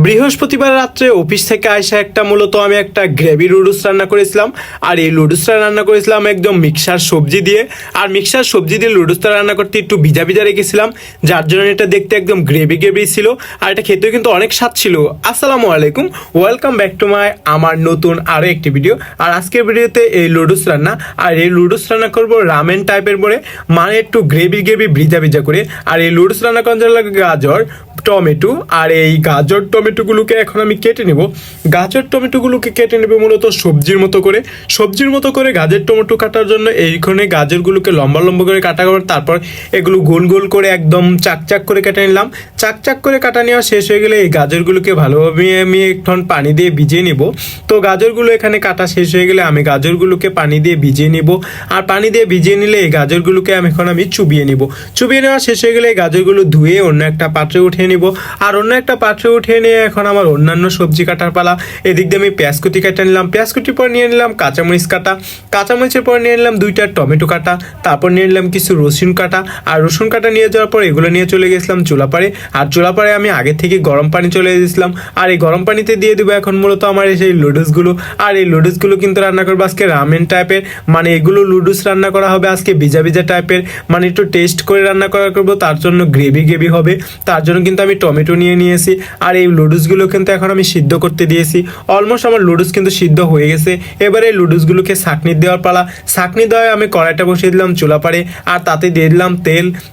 বৃহস্পতিবার রাত্রে অফিস থেকে আসা মূলত আমি একটা গ্রেভি লুডুস রান্না করেছিলাম। আর এই লুডুসটা রান্না করেছিলাম একদম মিক্সার সবজি দিয়ে। আর মিক্সার সবজি দিয়ে লুডুসটা রান্না করতে একটু ভিজা ভিজা রেখেছিলাম, যার জন্য এটা দেখতে একদম গ্রেভি গ্রেভি ছিল। আর এটা খেতেও কিন্তু অনেক স্বাদ ছিল। আসসালামু আলাইকুম, ওয়েলকাম ব্যাক টু আমার নতুন আরও একটি ভিডিও। আর আজকের ভিডিওতে এই লুডুস রান্না, আর এই লুডুস রান্না করবো রামেন টাইপের পরে, মানে একটু গ্রেভি গ্রেভি ভিজা ভিজা করে। আর এই লুডুস রান্না করার জন্য লাগে গাজর, টমেটো। আর এই গাজর টমেটোগুলোকে এখন আমি কেটে নেব। গাজর টমেটোগুলোকে কেটে নেব মূলত সবজির মতো করে গাজর টমেটো কাটার জন্য এইখানে গাজরগুলোকে লম্বা লম্বা করে কাটা করে, তারপর এগুলো গোল গোল করে একদম চাক করে কেটে নিলাম। চাক করে কাটা নেওয়া শেষ হয়ে গেলে এই গাজরগুলোকে ভালোভাবে আমি একটু পানি দিয়ে ভিজিয়ে নিব। তো গাজরগুলো এখানে কাটা শেষ হয়ে গেলে আমি গাজরগুলোকে পানি দিয়ে ভিজিয়ে নিব। আর পানি দিয়ে ভিজিয়ে নিলে এই গাজরগুলোকে এখন আমি চুবিয়ে নিব। চুবিয়ে নেওয়া শেষ হয়ে গেলে এই গাজরগুলো ধুয়ে অন্য একটা পাত্রে উঠিয়ে নিব। আর অন্য একটা পাত্রে উঠিয়ে নিয়ে এখন আমার অন্যান্য সবজি কাটার পালা। এদিক দিয়ে আমি পেঁয়াজ কুচি কেটে নিলাম, পেঁয়াজ কুচির পর নিয়ে নিলাম কাঁচামরিচ কাটা, কাঁচামরিচের পর নিয়ে নিলাম 2টা টমেটো কাটা, তারপর নিয়ে নিলাম কিছু রসুন কাটা। আর রসুন কাটা নিয়ে যাওয়ার পর এগুলো নিয়ে চলে গেছিলাম চুলাপাড়ে। আর চুলাপাড়ে আমি আগে থেকে গরম পানি চলে গেছিলাম। আর এই গরম পানিতে দিয়ে দেবো এখন মূলত আমার সেই লুডুসগুলো। আর এই লুডুসগুলো কিন্তু রান্না করবো আজকে রামেন টাইপের, মানে এগুলো লুডুস রান্না করা হবে আজকে ভিজা ভিজা টাইপের, মানে একটু টেস্ট করে রান্না করবো। তার জন্য গ্রেভি হবে, তার জন্য কিন্তু আমি টমেটো নিয়ে নিয়েছি। আর এই লুডুসগুলো কিন্তু এখন আমি সিদ্ধ করতে দিয়েছি। অলমোস্ট আমার লুডুস কিন্তু সিদ্ধ হয়ে গেছে। এবারে এই লুডুসগুলোকে ছাঁকনি দেওয়ার পালা। ছাঁকনি দেওয়ায় আমি কড়াইটা বসিয়ে দিলাম চুলাপাড়ে। আর তাতে দিয়ে দিলাম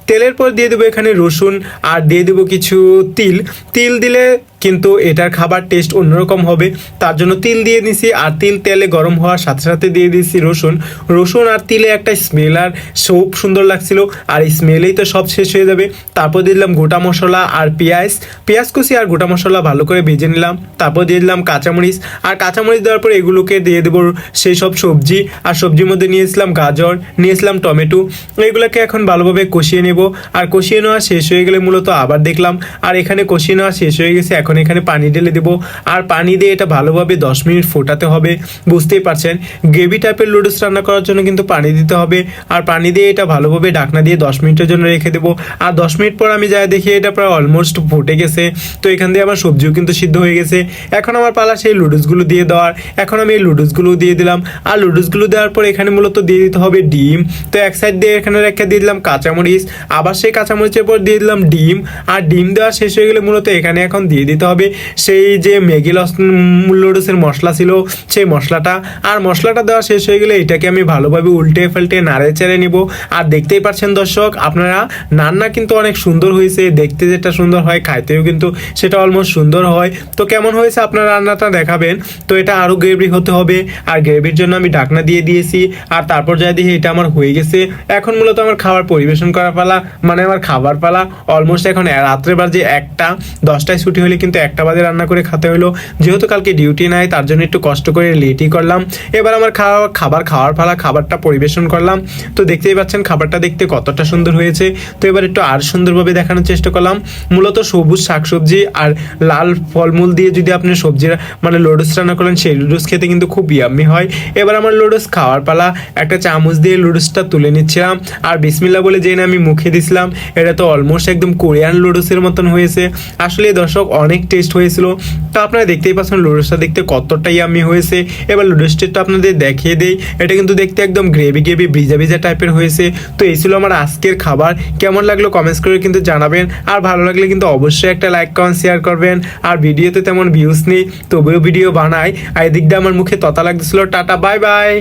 তেলের পর দিয়ে দেবো এখানে রসুন, আর দিয়ে দেবো কিছু তিল দিলে কিন্তু এটার খাবার টেস্ট অন্যরকম হবে, তার জন্য তিল দিয়ে দিছি। আর তেলে গরম হওয়ার সাথে সাথে দিয়ে দিয়েছি রসুন আর তিলে একটা স্মেল আর খুব সুন্দর লাগছিল। আর এই স্মেলেই তো সব শেষ হয়ে যাবে। তারপর দিয়ে দিলাম গোটা মশলা আর পেঁয়াজ কুচি আর গোটা মশলা ভালো করে ভেজে নিলাম। তারপর দিয়ে দিলাম কাঁচামরিচ, আর কাঁচামরিচ দেওয়ার পর এগুলোকে দিয়ে দেবো সেই সব সবজি। আর সবজির মধ্যে নিয়েছিলাম গাজর, নিয়েছিলাম টমেটো। এগুলোকে এখন ভালোভাবে কষিয়ে নেব। আর কষিয়ে নেওয়া শেষ হয়ে গেলে মূলত আবার দেখলাম, আর এখানে কষিয়ে নেওয়া শেষ হয়ে গেছে। এখন এখানে পানি ঢেলে দেবো। আর পানি দিয়ে এটা ভালোভাবে 10 মিনিট ফোটাতে হবে। বুঝতেই পারছেন গ্রেভি টাইপের লুডুস রান্না করার জন্য কিন্তু পানি দিতে হবে। আর পানি দিয়ে এটা ভালোভাবে ঢাকনা দিয়ে 10 মিনিটের জন্য রেখে দেবো। আর 10 মিনিট পর আমি যাই দেখি এটা প্রায় অলমোস্ট ফুটে গেছে। তো এখান দিয়ে আমার সবজিও কিন্তু সিদ্ধ হয়ে গেছে। এখন আমার পালা সেই লুডুসগুলো দিয়ে দেওয়ার। এখন আমি এই লুডুসগুলো দিয়ে দিলাম। আর লুডুসগুলো দেওয়ার পর এখানে মূলত দিয়ে দিতে হবে ডিম। তো এক সাইড দিয়ে এখানে রেখে দিয়ে দিলাম কাঁচামরিচ, আবার সেই কাঁচামরিচের পর দিয়ে দিলাম ডিম। আর ডিম দেওয়া শেষ হয়ে গেলে মূলত এখানে এখন দিয়ে দিতে হবে সেই যে ম্যাগি লুডুসের মশলা ছিল সেই মশলাটা। আর মশলাটা দেওয়া শেষ হয়ে গেলে এটাকে আমি ভালোভাবে উল্টে পাল্টে নাড়ে চেড়ে নিব। আর দেখতেই পাচ্ছেন দর্শক আপনারা, রান্না কিন্তু অনেক সুন্দর হয়েছে। দেখতে যেটা সুন্দর হয় খাইতেও কিন্তু সেটা অলমোস্ট সুন্দর হয়। তো কেমন হয়েছে আপনার রান্নাটা দেখাবেন। তো এটা আরও গ্রেভি হতে হবে। আর গ্রেভির জন্য আমি ঢাকনা দিয়ে দিয়েছি। আর তারপর যাই দেখি এটা আমার হয়ে গেছে। এখন মূলত আমার খাবার পরিবেশন করার পালা, মানে আমার খাবার পালা। অলমোস্ট এখন রাত্রে বাজে 1টা, 10টায় ছুটি হলে কিন্তু 1টা বাজে রান্না করে খেতে হলো। যেহেতু কালকে ডিউটি নাই তার জন্য একটু কষ্ট করে লেটই করলাম। এবার আমার খাবার খাওয়ার পালা, খাবারটা পরিবেশন করলাম। তো দেখতেই পাচ্ছেন খাবারটা দেখতে কতটা সুন্দর হয়েছে। তো এবার একটু আর সুন্দরভাবে দেখানোর চেষ্টা করলাম। মূলত সবুজ শাকসবজি আর লাল ফলমূল দিয়ে যদি আপনি সবজির মানে লুডুস রান্না করেন, সেই লুডুস খেতে কিন্তু খুব ইয়াম্মি হয়। এবার আমার লুডুস খাওয়ার পালা। একটা চামচ দিয়ে লুডুসটা তুলে নিচ্ছিলাম। আর বিসমিল্লাহ বলে যেই না আমি মুখে দিছিলাম, এটা তো অলমোস্ট একদম কোরিয়ান লুডুসের মতন হয়েছে। আসলে দর্শক অনেক টেস্ট হয়েছিল। তো আপনারা দেখতেই পাচ্ছেন লুডুসটা দেখতে কতটা ইয়াম্মি হয়েছে। এবার লুডুসটা আপনাদের দেখিয়ে দেই। এটা কিন্তু দেখতে একদম গ্রেভি ভিজা ভিজা টাইপের হয়েছে। তো এই ছিল আমার আজকের খাবার। কেমন লাগলো কমেন্টস করে কিন্তু জানাবেন। আর ভালো লাগলে কিন্তু অবশ্যই একটা লাইক কমেন্ট শেয়ার করবেন। আর ভিডিওতে তেমন ভিউজ নেই, তবুও ভিডিও বানাই। আর এদিক দিয়ে আমার মুখে ততা লাগতেছিল। Tata, bye bye.